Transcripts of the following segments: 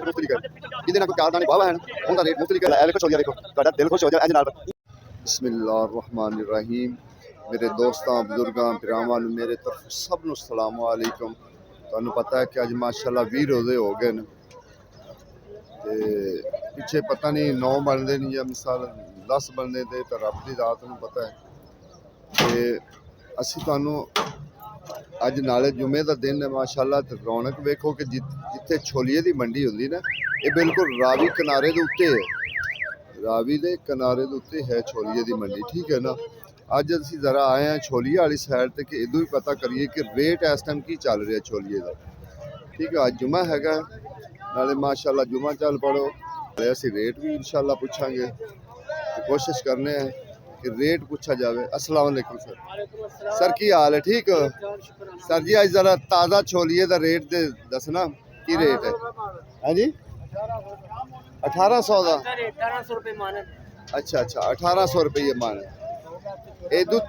मुफ्त लिखा जिहदे नाल कोई चार दाने वाहवा हैं उनका रेट मुफ्त लिखा है। देखो छोलिया देखो तुहाडा दिल खुश हो जाए इहदे नाल। बिस्मिल्लाहिर्रहमानिर्रहीम। मेरे दोस्तों बुजुर्गों भरावां नूं मेरे तरफ सब नूं अस्सलाम वालेकुम। तुहानूं पता है कि अज माशाअल्लाह 20 रोज़े हो गए न ते पिछे पता नहीं 9 बनते नहीं या मिसाल 10 बनते थे तो रब की रात नूं पता है। ते असीं तुहानूं अज नाले जुमे का दिन है माशाअल्लाह ते रौनक वेखो कि जिथे छोलिए की मंडी होंदी ना ये बिल्कुल रावी किनारे के उत्ते है। रावी के किनारे के उत्ते है छोलिए की मंडी, ठीक है ना। अज असीं जरा आए हैं छोलिए वाली साइड ते कि इदों ही पता करिए कि रेट इस टाइम की चल रहा है छोलिए का, ठीक है। अज जुमा हैगा नाले माशाअल्लाह जुमा चल पड़ो असीं रेट भी इंशाअल्लाह पूछांगे तो कोशिश करने हैं कि रेट पूछा जाए। अस्सलाम वालेकुम सर। सर की हाल है? ठीक हो सर जी। अज जरा ताज़ा छोलिए का रेट दे दसना की रेट है? हाँ जी 1800 का। अच्छा अच्छा 1800 रुपये मान। एदू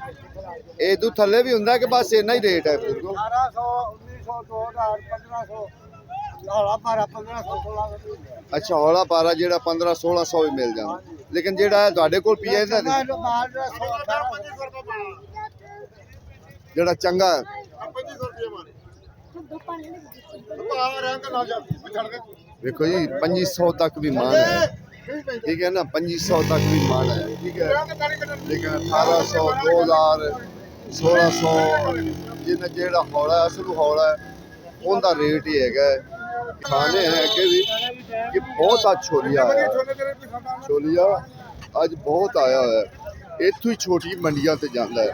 थले भी होंगे कि बस इन्ना ही रेट है? 1800 अच्छा हौला पारा जो 1500-1600 भी मिल जाता, लेकिन जो तुहाडे कोल पिया जो चंगा देखो जी 2500 तक भी मान है, ठीक है ना। 2500 तक भी मान है, ठीक है। लेकिन 1800 2000 1600 जिन्हें जो हौला असलू हौला है उनका रेट ही है। खाने हैं अगे भी कि बहुत आज छोलिया आया, छोलिया अज बहुत आया है। इतों ही छोटी मंडिया से जाता है,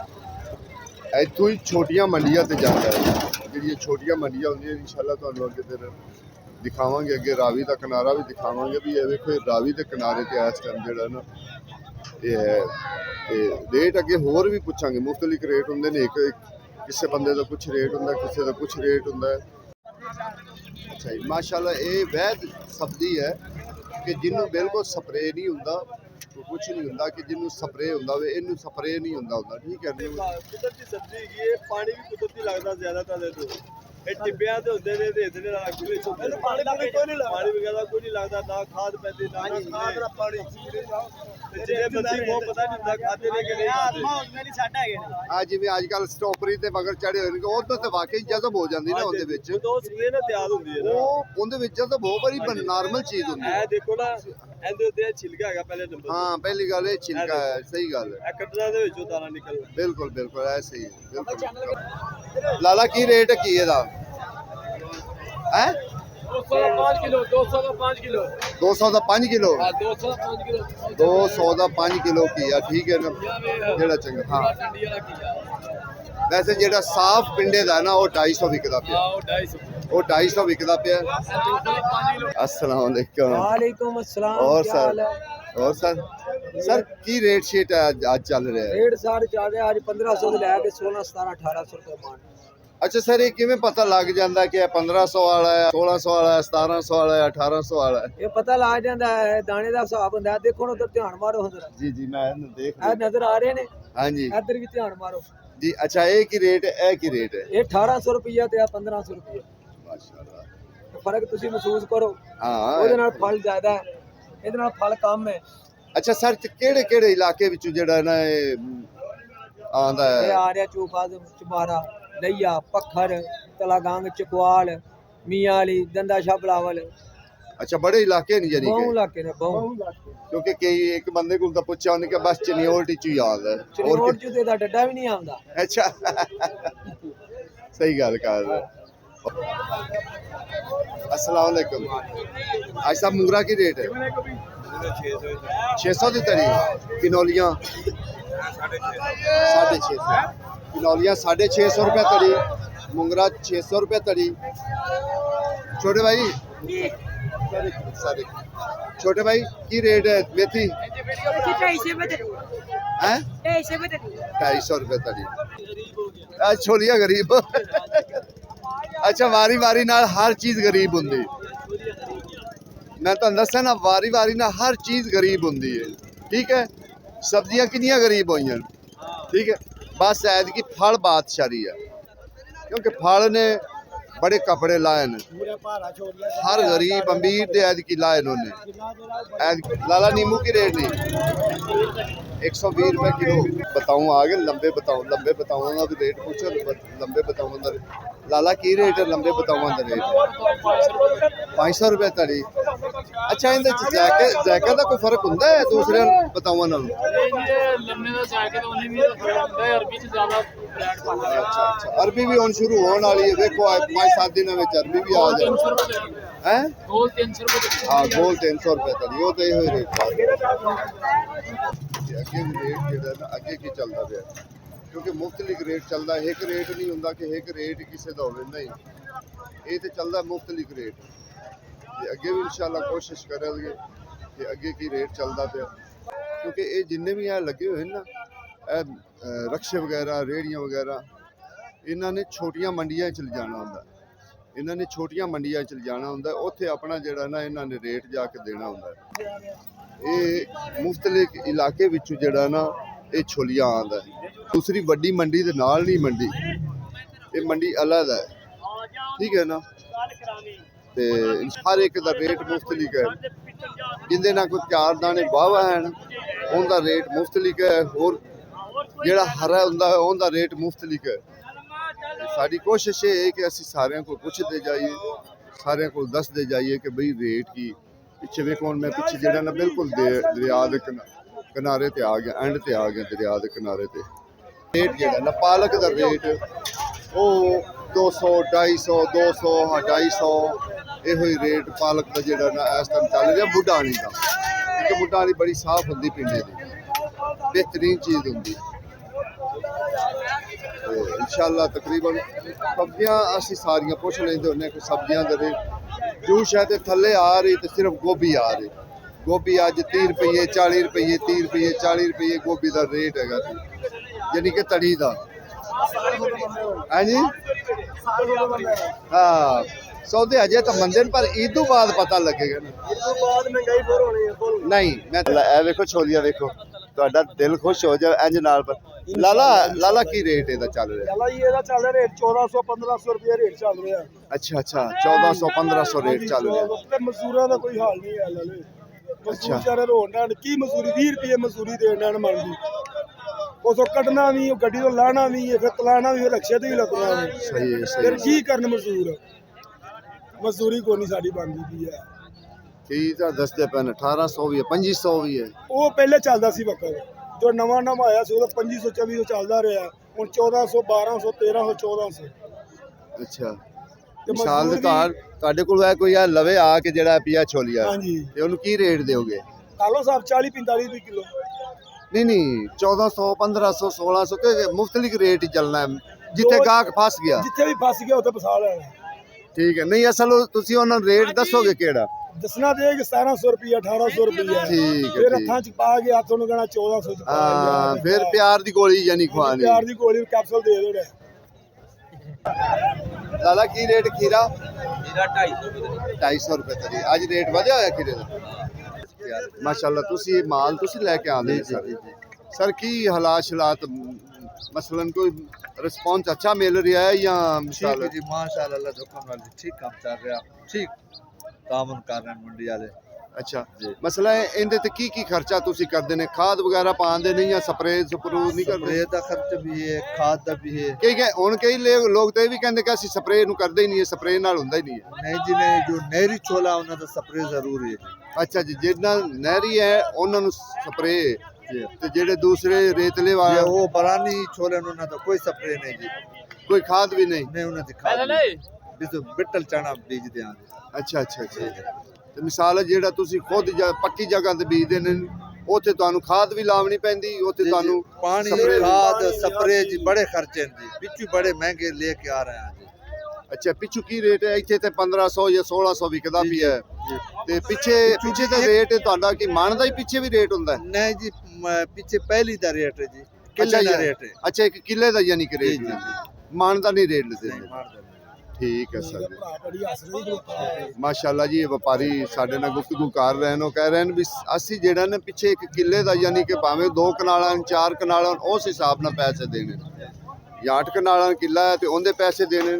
इतों ही छोटिया मंडिया से जाता है। जी छोटिया मंडिया होंगे इंशाअल्लाह तुहानू अगे फिर दिखावांगे, अगे रावी का किनारा भी दिखावांगे भी। ये देखो रावी के किनारे से इस टाइम जो ना ये है रेट अगे होर भी पूछांगे। मुख्तलिफ रेट होंगे ने, एक किसी बंदे का कुछ रेट होंगे, किसी का कुछ रेट होंगे। अच्छा जी माशाअल्लाह ये वैद सब्जी है कि जिन्होंने बिल्कुल स्प्रे नहीं होंदा, कुछ नहीं होंदा कि जिन्होंने स्प्रे होंदा वे इन्हू स्प्रे नहीं होंदा, ठीक है। कुदरती सब्जी है, पानी भी कुदरती लगता ज्यादातर तो ਇਹ ਟਿੱਬਿਆਂ ਤੇ ਹੁੰਦੇ ਨੇ ਤੇ ਇਹਦੇ ਨਾਲ ਅਗਲੇ ਛੋਟੇ ਪਾਣੀ ਕੋਈ ਨਹੀਂ ਲੱਗਦਾ, ਪਾਣੀ ਵਗੈਰਾ ਕੋਈ ਨਹੀਂ ਲੱਗਦਾ, ਨਾ ਖਾਦ ਪੈਂਦੀ ਨਾ ਖਾਦ ਨਾ ਪਾਣੀ ਤੇ ਜਿਹੜੇ ਬੱਚੇ ਉਹ ਪਤਾ ਨਹੀਂ ਹੁੰਦਾ ਖਾਦੇ ਨੇ ਕਿ ਨਹੀਂ ਖਾਦੇ। ਮੇਰੀ ਛੱਡ ਹੈਗੇ ਨੇ ਆ ਜਿਵੇਂ ਅੱਜ ਕੱਲ ਸਟ੍ਰਾਬੇਰੀ ਤੇ ਮਗਰ ਚੜੇ ਹੋਏ ਨੇ ਉਹ ਤਾਂ ਵਾਕਈ ਜਜ਼ਬ ਹੋ ਜਾਂਦੀ ਨਾ ਉਹਦੇ ਵਿੱਚ, ਦੋ ਸਪਰੇ ਨਾਲ ਤਿਆਰ ਹੁੰਦੀ ਹੈ ਨਾ ਉਹਦੇ ਵਿੱਚ ਤਾਂ ਬਹੁਤ ਬੜੀ ਨਾਰਮਲ ਚੀਜ਼ ਹੁੰਦੀ ਹੈ। ਇਹ ਦੇਖੋ ਨਾ ਇਹਦੇ ਉੱਤੇ ਛਿਲਕਾ ਹੈਗਾ ਪਹਿਲੇ ਨੰਬਰ। ਹਾਂ ਪਹਿਲੀ ਗੱਲ ਇਹ ਛਿਲਕਾ ਹੈ, ਸਹੀ ਗੱਲ ਹੈ। ਇਹ ਕੱਟਣਾ ਦੇ ਵਿੱਚੋਂ ਦਾਣਾ ਨਿਕਲਦਾ। ਬਿਲਕੁਲ ਬਿਲਕੁਲ ਐਸੇ ਹੀ ਬਿਲਕੁਲ। ਲਾਲਾ ਕੀ ਰੇਟ ਕੀ ਇਹਦਾ ਹੈ? 205 किलो 200 का 5 किलो 200 ਦਾ 5 ਕਿਲੋ 200 का 5 किलो 200 ਦਾ 5 ਕਿਲੋ ਕੀ ਆ, ਠੀਕ ਹੈ ਨਾ ਜਿਹੜਾ ਚੰਗਾ। ਹਾਂ ਵੈਸੇ ਜਿਹੜਾ ਸਾਫ਼ ਪਿੰਡੇ ਦਾ ਨਾ ਉਹ 250 ਵਿਕਦਾ ਪਿਆ, ਉਹ 250 ਵਿਕਦਾ ਪਿਆ। अस्सलाम वालेकुम। वालेकुम अस्सलाम। और क्या सर हाल है? और सर की रेट शीट आज चल रहा है? रेट सारे चल रहे आज 1500 से लैके 16 17 1800 रुपए मान। अच्छा सर ये किवें पता लग जाता कि 1500 वाला है, 1600 वाला है, 1700 वाला है, 1800 वाला है? ये पता लग जाता है, दाने का हिसाब होता है। देखो उधर ध्यान मारो जरा। जी जी मैं देख नजर आ रहे ने? हाँ जी इधर भी ध्यान मारो जी। अच्छा ये की रेट है, ये की रेट है? ये 1800 रुपया ते 1500 रुपया। माशाल्लाह फर्क तुसी महसूस करो। हाँ ਉਹਦੇ ਨਾਲ ਫਲ ਜ਼ਿਆਦਾ ਹੈ, ਇਹਦੇ ਨਾਲ ਫਲ ਕਮ ਹੈ। अच्छा सर ਕਿਹੜੇ ਕਿਹੜੇ ਇਲਾਕੇ ਵਿੱਚ ਜਿਹੜਾ ਨਾ ਇਹ ਆਂਦਾ ਇਹ ਹੈ? ਆ ਰਿਹਾ ਚੂਫਾਜ਼ਮ ਚਮਾਰਾ ਲਈਆ ਪੱਖਰ ਤਲਾਗੰਗ ਚਕਵਾਲ ਮੀਆਂ ਵਾਲੀ ਦੰਦਾ ਸ਼ਾਹ ਬਲਾਵਲ। अच्छा बड़े इलाके नहीं जानी ਬਹੁ कि ਇਲਾਕੇ ਨੇ ਬਹੁ। क्योंकि कई एक बंदे को पूछा उन्हें कि बस चनियोट ही याद है और ਚਿਰੋੜ ਚ ਤੇ ਦਾ ਡੱਡਾ ਵੀ ਨਹੀਂ ਆਉਂਦਾ। अच्छा सही गल कर रहे। अस्सलाम वालेकुम। आज साहब मूंगरा की रेट है? 600 दी तड़ी किनौलियां 650 किनौलियां 650 रुपये तड़ी, मूंगरा 600 रुपये तड़ी। छोटे भाई छोटे भाई की रेट है मेथी? 250 रुपये तड़ी। आज छोलिया गरीब अच्छा वारी वारी नाल हर चीज गरीब होंदी। मैं तो दसा ना वारी वारी ना हर चीज गरीब होंदी है, ठीक है। सब्जियां कितनियां गरीब हुई, ठीक है। बस ऐद की फल बादशाही है क्योंकि फल ने बड़े कपड़े लाए न, हर गरीब अमीर दे ऐतकी लाए उन्होंने। लाला नींबू की रेट नहीं 120 रुपए किलो। बताऊँ आगे लंबे बताऊँ ना भी रेट पूछो, लंबे बताऊँ ना लाला की रेट है, लंबे बताऊँ ना रेट 500 रुपए तड़ी। अच्छा इनके जैकेट का कोई फर्क होता है दूसरे बताऊँ ना? अच्छा अच्छा, अरबी भी हुण शुरू होने वाली है, देखो 5-7 दिनों में अरबी भी आ जाए हैं। हाँ गोल 300 रुपए तड़ी, वो तो ये रेट अगे भी रेट जो है ना अगे की चलता पे, क्योंकि मुख्तलिफ रेट चलता है, एक रेट नहीं होंदा कि एक रेट किसी का होवे, नहीं ये तो चलता मुख्तलिफ रेट। अगे भी इंशाल्लाह कोशिश करेंगे कि अगे की रेट चलता पे, क्योंकि ये जिन्ने भी यहाँ लगे हुए ना रक्शे वगैरह रेहड़ियाँ वगैरह, इन्होंने छोटियां मंडियां चल जाना होंदा, इन्होंने छोटियां मंडियां चल जाना होंदा, उत्थे अपना जिहड़ा ना इन्होंने रेट जाके देना होंदा। ये मुख्तलिफ इलाके विचों जिहड़ा ना ये छोलियां आंदा है, दूसरी वड्डी मंडी दे नाल नहीं मंडी, ये मंडी अलग है, ठीक है ना। ते हर एक दा रेट मुख्तलिफ है, जिंदे ना कोई 4 दाने वाहवा हैं उनका रेट मुख्तलिफ है, और जिहड़ा हरा हुंदा है उनका रेट मुख्तलिफ है। साडी कोशिश ये है कि असीं सारिਆਂ को पुछदे जाइए, सारिਆਂ को दसदे जाइए कि बई रेट की। पिछे वेखो मैं पिछे जिहड़ा ना बिल्कुल दरिया दे किनारे ते आ गया, एंड ते आ गया दरिया दे किनारे ते। रेट जिहड़ा ना पालक दा रेट वो 200 250 200 250 इहो ही रेट पालक का जिहड़ा ना इस टाइम चल रहा बुढ़ानी का, क्योंकि बुढ़ानी बड़ी साफ होंदी पिंडे दी, बेहतरीन चीज़ होंदी। इंशाल्लाह तकरीबन सब्जियां असी सारियां पुछ लेंदे हुन्ने कि सब्जियां दे रेट जो शायद थल्ले आ रही तो सिर्फ गोभी आ रही, गोभी अज 30 रुपये 40 रुपये 30 रुपये 40 रुपये गोभी का रेट है, यानी कि तड़ी का है जी। हाँ सौदे अजे तो मंदिर पर ईद तो बाद पता लगेगा ना, नहीं मैं वेखो छोलिया वेखो ਤੁਹਾਡਾ दिल खुश हो जाए इंज नाल पर। लाला की रेट ਇਹਦਾ ਚੱਲ ਰਿਹਾ? ਲਾਲਾ ਜੀ ਇਹਦਾ ਚੱਲ ਰਿਹਾ ਰੇਟ 1400-1500 ਰੁਪਏ ਰੇਟ ਚੱਲ ਰਿਹਾ। ਅੱਛਾ ਅੱਛਾ 1400-1500 ਰੇਟ ਚੱਲ ਰਿਹਾ, ਤੇ ਮਜ਼ਦੂਰਾਂ ਦਾ ਕੋਈ ਹਾਲ ਨਹੀਂ ਹੈ ਲਾਲੇ। ਮਜ਼ਦੂਰ ਚਾਰੇ ਰੋਣਾ ਕੀ ਮਜ਼ਦੂਰੀ 20 ਰੁਪਏ ਮਜ਼ਦੂਰੀ ਦੇਣਾ ਨਾ ਮੰਨਦੀ, ਉਸੋਂ ਕੱਢਣਾ ਵੀ ਉਹ ਗੱਡੀ ਤੋਂ ਲਾਣਾ ਵੀ ਫਿਰ ਤਲਾਣਾ ਵੀ ਰਕਸ਼ੇ ਤੇ ਵੀ ਲੱਗਣਾ ਵੀ। ਸਹੀ ਹੈ ਸਹੀ ਫਿਰ ਕੀ ਕਰਨ ਮਜ਼ਦੂਰ, ਮਜ਼ਦੂਰੀ ਕੋਈ ਨਹੀਂ ਸਾਡੀ ਬਣਦੀ ਪਈ ਹੈ। ਕੀ ਤਾਂ ਦੱਸਦੇ ਪੈਣ 1800 ਵੀ ਹੈ 2500 ਵੀ ਹੈ, ਉਹ ਪਹਿਲੇ ਚੱਲਦਾ ਸੀ ਵਕਤ, ਜੋ ਨਵਾਂ ਆਇਆ ਸੀ ਉਹਦਾ 2500 2400 ਚੱਲਦਾ ਰਿਹਾ, ਹੁਣ 1400 1200 1300 1400। ਅੱਛਾ ਮਿਸਾਲ ਦੇ ਤੌਰ ਤੁਹਾਡੇ ਕੋਲ ਹੈ ਕੋਈ ਆ ਲਵੇ ਆ ਕੇ ਜਿਹੜਾ ਪਿਆ ਛੋਲੀਆ, ਹਾਂਜੀ ਤੇ ਉਹਨੂੰ ਕੀ ਰੇਟ ਦਿਓਗੇ? ਕਾਲੋ ਸਾਹਿਬ 40-45 ਰੁਪਏ ਕਿਲੋ। नहीं 1400 1500 1600 के मुख्तलिफ रेट ही चलना है, जिथे गाहक फस गया ਜਿੱਥੇ ਵੀ ਫਸ ਗਿਆ ਉੱਥੇ ਫਸਾ ਲੈਣਾ। ठीक है, नहीं असल ਤੁਸੀਂ ਉਹਨਾਂ ਨੂੰ ਰੇਟ ਦੱਸੋਗੇ ਕਿਹੜਾ? ਦੱਸਣਾ ਦੇ ਕਿ 1700 ਰੁਪਏ 1800 ਰੁਪਏ ਠੀਕ ਹੈ, ਫਿਰ ਠੀਕ। ਹੱਥਾਂ 'ਚ ਪਾ ਕੇ ਹੱਥੋਂ ਨੂੰ ਕਹਿਣਾ 1400 ਚ ਪਾ ਹਾਂ ਫਿਰ ਪਿਆਰ ਦੀ ਗੋਲੀ ਯਾਨੀ ਖਵਾਣੀ, ਪਿਆਰ ਦੀ ਗੋਲੀ ਕੈਪਸੂਲ ਦੇ ਦੇਣਾ। ਲਾਲਾ ਕੀ ਰੇਟ ਖੀਰਾ? ਖੀਰਾ 250 ਰੁਪਏ ਤਰੀ। ਅੱਜ ਰੇਟ ਵਧਿਆ ਹੋਇਆ ਖੀਰੇ ਦਾ ਮਾਸ਼ਾਅੱਲਾ। ਤੁਸੀਂ ਇਹ ਮਾਲ ਤੁਸੀਂ ਲੈ ਕੇ ਆਉਂਦੇ ਸਰ, ਸਰ ਕੀ ਹਾਲਾਤ मसलन कोई रिस्पॉन्स अच्छा मिल रहा है या ठीक है जी माशाअल्लाह अल्लाह हुक्म वाली ठीक काम चल रहा, ठीक तामन कर रहे हैं मंडी वाले। अच्छा मसला है इनदे ते की खर्चा तुसी करदे ने? खाद वगैरह पांदे नहीं या स्प्रे स्प्रू नहीं करदे? स्प्रे दा खर्च भी है, खाद दा भी है। कई लोग तो ये भी कहंदे कि असि स्प्रे नु करदे ही नहीं है, स्प्रे नाल हुंदा ही नहीं है। नहीं जी नहीं, जो नहरी छोला उन्हां दा स्प्रे जरूरी है। अच्छा जी, जिन्ना नहरी है उन्हां नु स्प्रे, ते जेड़े दूसरे रेतले वाले वो बरानी छोले उन्हां दा कोई स्प्रे नहीं जी, कोई खाद भी नहीं? नहीं उन्हां दी खाद नहीं, बिस बिटल चना बीज दे आंदे। अच्छा अच्छा अच्छा। ਤੇ ਮਿਸਾਲ ਜਿਹੜਾ ਤੁਸੀਂ ਖੁਦ ਪੱਕੀ ਜਗ੍ਹਾ ਤੇ ਬੀਜਦੇ ਨੇ ਉੱਥੇ ਤੁਹਾਨੂੰ ਖਾਦ ਵੀ ਲਾਉਣੀ ਪੈਂਦੀ, ਉੱਥੇ ਤੁਹਾਨੂੰ पानी खाद स्प्रे जी बड़े खर्चे हैं जी, पिछू बड़े महंगे लेके आ रहे हैं जी। ਅੱਛਾ ਪਿੱਛੂ ਕੀ ਰੇਟ ਹੈ? ਇੱਥੇ ਤੇ 1500 ਜਾਂ 1600 ਵਿਕਦਾ ਵੀ ਹੈ, ਤੇ ਪਿੱਛੇ ਤੇ ਰੇਟ ਤੁਹਾਡਾ ਕੀ ਮਣ ਦਾ ਹੀ ਪਿੱਛੇ ਵੀ ਰੇਟ ਹੁੰਦਾ ਹੈ? नहीं जी पीछे पहली दा रेट है जी, किले दा रेट है। अच्छा एक किले ਦਾ ਯਾਨੀ ਕਿ ਰੇਟ जी, ਮਣ ਦਾ ਨਹੀਂ ਰੇਟ ਲੈਂਦੇ? नहीं मार दे। ठीक है सर माशाल्लाह जी। ये व्यापारी साढ़े नाल गुफ्तगू कर रहे हैं, कह रहे हैं भी असी जेड़ा ने पिछे एक किले का यानी कि भावें 2 कनाल 4 कनाल उस हिसाब नाल पैसे देने, या 8 कनाल किला है तो उनके पैसे देने,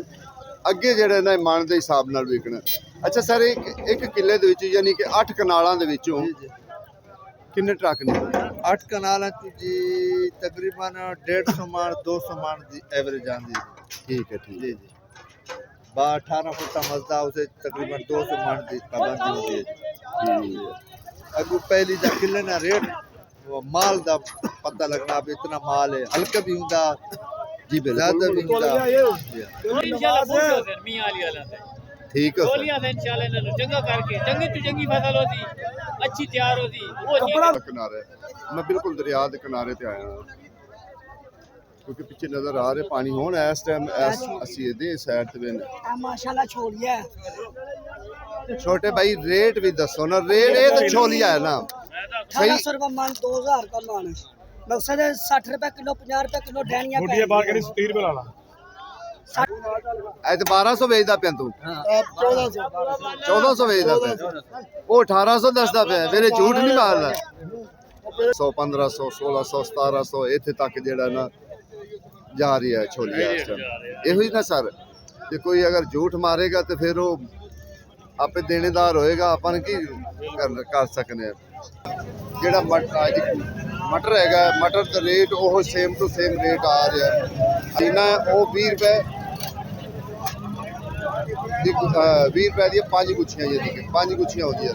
ਅੱਗੇ ਜਿਹੜੇ ਨੇ ਮਨ ਦੇ ਹਿਸਾਬ ਨਾਲ ਵਿਕਣਾ। ਅੱਛਾ ਸਰ, ਇੱਕ ਕਿੱਲੇ ਦੇ ਵਿੱਚ ਯਾਨੀ ਕਿ 8 ਕਨਾਲਾਂ ਦੇ ਵਿੱਚੋਂ ਕਿੰਨੇ ਟਰੱਕ ਨੇ? 8 ਕਨਾਲਾਂ ਚ ਜੀ ਤਕਰੀਬਨ 150 ਮਣ 200 ਮਣ ਦੀ ਐਵਰੇਜ ਆਂਦੀ ਹੈ ਠੀਕ ਹੈ ਜੀ। ਜੀ 18 ਫੁੱਟਾ ਮਜ਼ਦਾ उसे तकरीबन 200 मण की पाबंदी होती है। अगू पहली दा किले ना रेट वो माल दा पता लगना अब इतना माल है, हल्का भी हुंदा जी ज्यादा भी हुंदा। इंशाल्लाह पूरे होते मियां वाली वाला से ठीक है गोलियां से इंशाल्लाह इन्हां नूं चंगा करके चंगी तो चंगी फसल होती अच्छी तैयार होती वो किनारे मैं बिल्कुल दरिया के किनारे ते आया क्योंकि पीछे नजर आ रहे पानी होना इस टाइम ਅਸੀਂ ਇਹਦੇ ਸਾਈਡ ਤੇ ਨੇ। माशाल्लाह छोड़िया छोटे भाई रेट भी दसो ना, रेट ये तो छोलिया है ना सही। 1800 रुपये मन 2000 का मन मकसद है 60 रुपए किलो 50 रुपए किलो डैनिया ਮੁੱਢੀਆਂ ਬਾਹਰ ਕਰੀ 30 ਰੁਪਏ ਲਾ ਲਾ। ਇਹ ਤੇ 1200 ਵੇਚਦਾ ਪਿਆ ਤੂੰ, 1400 ਵੇਚਦਾ ਪਿਆ, ਉਹ 1800 ਦੱਸਦਾ ਪਿਆ, ਮੇਰੇ ਝੂਠ ਨਹੀਂ ਮਾਰਦਾ। 100 1500 1600 1700 ਇੱਥੇ ਤੱਕ ਜਿਹੜਾ ਨਾ ਜਾ ਰਹੀ ਹੈ ਛੋਲੀਆ ਇਸ ਟਾਈਮ। ਇਹੋ ਹੀ ਨਾ ਸਰ, ਜੇ ਕੋਈ ਅਗਰ ਝੂਠ ਮਾਰੇਗਾ ਤੇ ਫਿਰ ਉਹ ਆਪੇ ਦੇਣੇਦਾਰ ਹੋਏਗਾ, ਆਪਾਂ ਨੇ ਕੀ ਕਰ ਸਕਨੇ ਆ। ਜਿਹੜਾ ਮਟਰ ਹੈਗਾ, ਮਟਰ ਦਾ ਰੇਟ ਉਹ ਸੇਮ ਟੂ ਸੇਮ ਰੇਟ ਆ ਰਿਹਾ ਜਿੰਨਾ ਉਹ 20 ਰੁਪਏ ਦੀ 20 ਰੁਪਏ ਦੀਆਂ 5 ਗੁੱਛੀਆਂ, ਜਿਹੜੀ 5 ਗੁੱਛੀਆਂ ਹੁੰਦੀਆਂ।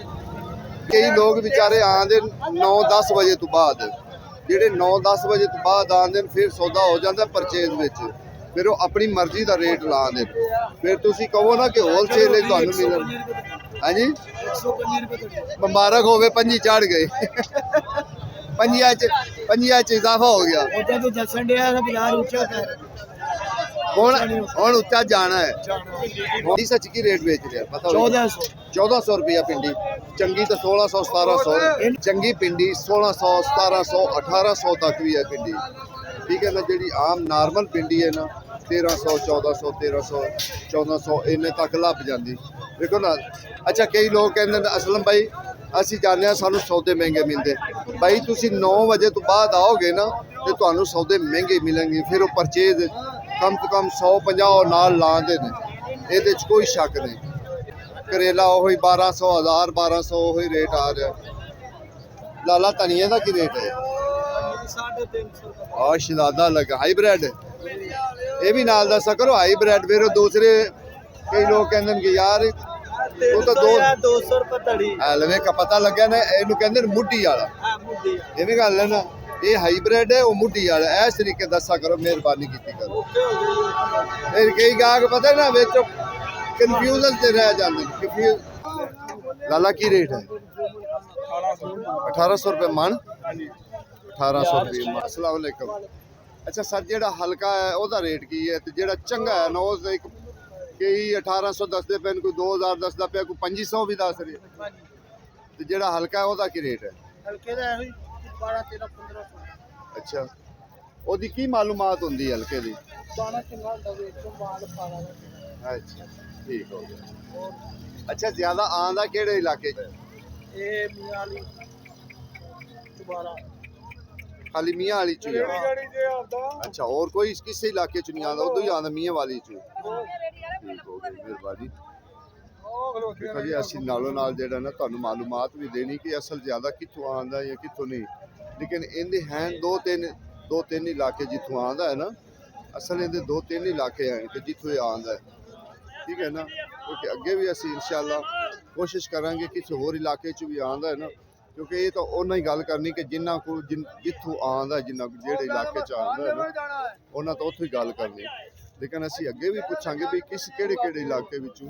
ਕਈ ਲੋਕ ਵਿਚਾਰੇ ਆਉਂਦੇ 9-10 ਵਜੇ ਤੋਂ ਬਾਅਦ, ਜਿਹੜੇ 9-10 ਵਜੇ ਤੋਂ ਬਾਅਦ ਆਉਂਦੇ ਫਿਰ ਸੌਦਾ ਹੋ ਜਾਂਦਾ ਪਰਚੇਜ਼ ਵਿੱਚ, ਫਿਰ ਉਹ ਆਪਣੀ ਮਰਜ਼ੀ ਦਾ ਰੇਟ ਲਾਉਂਦੇ। ਫਿਰ ਤੁਸੀਂ ਕਹੋ ਨਾ ਕਿ ਹੋਲਸੇਲ ਹੀ ਤੁਹਾਨੂੰ ਮਿਲਣ। ਹਾਂਜੀ 150 रुपए ਮੁਬਾਰਕ ਹੋਵੇ, 5 ਚੜ ਗਏ, 5 ਚ ਇਜ਼ਾਫਾ ਹੋ ਗਿਆ। ਉਹਦੇ ਤੋਂ ਦੱਸਣ ਡਿਆ ਨਾ ਬਾਜ਼ਾਰ ਉੱਚਾ ਕਰ ਹੁਣ ਉੱਚਾ ਜਾਣਾ ਹੈ। ਪਿੰਡੀ ਸੱਚ ਕੀ ਰੇਟ ਵੇਚ ਰਿਹਾ ਪਤਾ? 1400 ਰੁਪਇਆ ਪਿੰਡੀ, ਚੰਗੀ ਤਾਂ 1600 1700, ਚੰਗੀ ਪਿੰਡੀ 1600 1700 1800 ਤੱਕ ਵੀ ਹੈ ਪਿੰਡੀ, ਠੀਕ ਹੈ ਨਾ। ਜਿਹੜੀ ਆਮ ਨਾਰਮਲ ਪਿੰਡੀ ਹੈ ਨਾ 1300 1400 1300 1400 ਇੰਨੇ ਤੱਕ ਲੱਭ ਜਾਂਦੀ, ਦੇਖੋ ਨਾ। ਅੱਛਾ ਕਈ ਲੋਕ ਕਹਿੰਦੇ ਨੇ ਅਸਲਮ ਭਾਈ ਅਸੀਂ ਜਾਣਦੇ ਹਾਂ ਸਾਨੂੰ ਸੌਦੇ ਮਹਿੰਗੇ ਮਿਲਦੇ, ਭਾਈ ਤੁਸੀਂ 9 ਵਜੇ ਤੋਂ ਬਾਅਦ ਆਓਗੇ ਨਾ ਤੇ ਤੁਹਾਨੂੰ ਸੌਦੇ ਮਹਿੰਗੇ ਮਿਲਣਗੇ। ਫਿਰ ਉਹ ਪਰਚੇਜ਼ ਕਮ ਤੋਂ ਕਮ 150 ਨਾਲ ਲਾਉਂਦੇ ਨੇ, ਇਹਦੇ 'ਚ ਕੋਈ ਸ਼ੱਕ ਨਹੀਂ। ਕਰੇਲਾ ਉਹੀ 1200 1000 1200 ਉਹੀ ਰੇਟ ਆ ਰਿਹਾ। ਲਾਲਾ ਧਨੀਏ ਦਾ ਕੀ ਰੇਟ ਹੈ? 350 ਸ਼ਹਿਜ਼ਾਦਾ ਲੱਗਾ ਹਾਈਬ੍ਰਿਡ, ਇਹ ਵੀ ਨਾਲ ਦੱਸਿਆ ਕਰੋ ਹਾਈਬ੍ਰਿਡ। ਫਿਰ ਉਹ ਦੂਸਰੇ ਕਈ ਲੋਕ ਕਹਿੰਦੇ ਨੇ ਕਿ ਯਾਰ ਉਹ ਤਾਂ 200 ਰੁਪਏ ਧੜੀ ਲਵੇ ਕਾ ਪਤਾ ਲੱਗਿਆ ਨਾ, ਇਹਨੂੰ ਕਹਿੰਦੇ ਨੇ ਮੁੱਢੀ ਵਾਲਾ। ਐਵੇਂ ਗੱਲ ਹੈ ਨਾ, ਇਹ ਹਾਈਬ੍ਰਿਡ ਹੈ ਉਹ ਮੁੱਢੀ ਵਾਲਾ। ਇਸ ਤਰੀਕੇ ਦੱਸਿਆ ਕਰੋ, ਮਿਹਰਬਾਨੀ ਕੀਤੀ ਕਰੋ। ਫਿਰ ਕਈ ਗਾਹਕ ਪਤਾ ਨਾ ਵਿੱਚ ਕਨਫਿਊਜ਼ਨ ਤੇ ਰਹਿ ਜਾਂਦੇ ਨੇ। ਲਾਲਾ ਕੀ ਰੇਟ ਹੈ? 1800 ਰੁਪਏ ਮਣ। 1800 ਰੁਪਏ ਮਣ। ਅਸਲਾਮ ਵਾਲੇਕਮ। ਅੱਛਾ ਸਰ, ਜਿਹੜਾ ਹਲਕਾ ਹੈ ਉਹਦਾ ਰੇਟ ਕੀ ਹੈ, ਤੇ ਜਿਹੜਾ ਚੰਗਾ ਹੈ ਨਾ ਉਹਦਾ ਇੱਕ ਕਈ 1800 ਦੱਸਦੇ ਪਏ, ਕੋਈ 2000 ਦੱਸਦਾ ਪਿਆ, ਕੋਈ 2500 ਵੀ ਦੱਸ ਰਿਹਾ, ਤੇ ਜਿਹੜਾ ਹਲਕਾ ਹੈ ਉਹਦਾ ਕੀ ਰੇਟ ਹੈ? ਹਲਕੇ ਦਾ ਇਹੋ 12 13 1500। ਅੱਛਾ, ਉਹਦੀ ਕੀ ਮਾਲੂਮਾਤ ਹੁੰਦੀ ਹੈ ਹਲਕੇ ਦੀ? ਦਾਣਾ ਚੰਗਾ ਹੁੰਦਾ ਵੇਚ ਤੋਂ ਮਾਲ ਪਾਣਾ। ਅੱਛਾ ਠੀਕ ਹੋ ਗਿਆ। ਅੱਛਾ ਜ਼ਿਆਦਾ ਆਂਦਾ ਕਿਹੜੇ ਇਲਾਕੇ 'ਚ? ਇਹ ਮੀਆਂ ਵਾਲੀ ਦੁਬਾਰਾ ਖਾਲੀ ਮੀਆਂ ਵਾਲੀ 'ਚ ਹੀ ਆ? ਅੱਛਾ, ਹੋਰ ਕੋਈ ਕਿਸੇ ਇਲਾਕੇ 'ਚ ਨਹੀਂ ਆਉਂਦਾ? ਉਦੋਂ ਹੀ ਆਉਂਦਾ ਮੀਆਂ ਵਾਲੀ 'ਚ। ਠੀਕ ਹੋ ਗਈ, ਮਿਹਰਬਾਨੀ। ਦੇਖੋ ਜੀ, ਅਸੀਂ ਨਾਲੋਂ ਨਾਲ ਜਿਹੜਾ ਨਾ ਤੁਹਾਨੂੰ ਮਾਲੂਮਾਤ ਵੀ ਦੇਣੀ ਕਿ ਅਸਲ ਜ਼ਿਆਦਾ ਕਿੱਥੋਂ ਆਉਂਦਾ ਜਾਂ ਕਿੱਥੋਂ ਨਹੀਂ, ਲੇਕਿਨ ਇਹਦੇ ਹੈ ਦੋ ਤਿੰਨ ਇਲਾਕੇ ਜਿੱਥੋਂ ਆਉਂਦਾ ਹੈ ਨਾ, ਅਸਲ ਇਹਦੇ 2-3 ਇਲਾਕੇ ਹਨ ਕਿ ਜਿੱਥੋਂ ਇਹ ਆਉਂਦਾ ਹੈ, ਠੀਕ ਹੈ ਨਾ। ਕਿਉਂਕਿ ਅੱਗੇ ਵੀ ਅਸੀਂ ਇਨਸ਼ਾਅੱਲਾ ਕੋਸ਼ਿਸ਼ ਕਰਾਂਗੇ ਕਿਸੇ ਹੋਰ ਇਲਾਕੇ 'ਚ ਵੀ ਆਉਂਦਾ ਹੈ ਨਾ, ਕਿਉਂਕਿ ਇਹ ਤਾਂ ਉਹਨਾਂ ਹੀ ਗੱਲ ਕਰਨੀ ਕਿ ਜਿੰਨਾ ਕੋਲ ਜਿੱਥੋਂ ਆਉਂਦਾ, ਜਿੰਨਾ ਜਿਹੜੇ ਇਲਾਕੇ 'ਚ ਆਉਂਦਾ ਹੈ ਨਾ, ਉਹਨਾਂ ਤੋਂ ਉੱਥੋਂ ਹੀ ਗੱਲ ਕਰਨੀ। ਲੇਕਿਨ ਅਸੀਂ ਅੱਗੇ ਵੀ ਪੁੱਛਾਂਗੇ ਵੀ ਕਿਹੜੇ ਇਲਾਕੇ ਵਿੱਚੋਂ,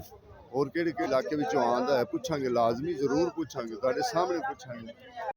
ਹੋਰ ਕਿਹੜੇ ਇਲਾਕੇ ਵਿੱਚੋਂ ਆਉਂਦਾ ਹੈ, ਪੁੱਛਾਂਗੇ, ਲਾਜ਼ਮੀ ਜ਼ਰੂਰ ਪੁੱਛਾਂਗੇ, ਤੁਹਾਡੇ ਸਾਹਮਣੇ ਪੁੱਛਾਂਗੇ।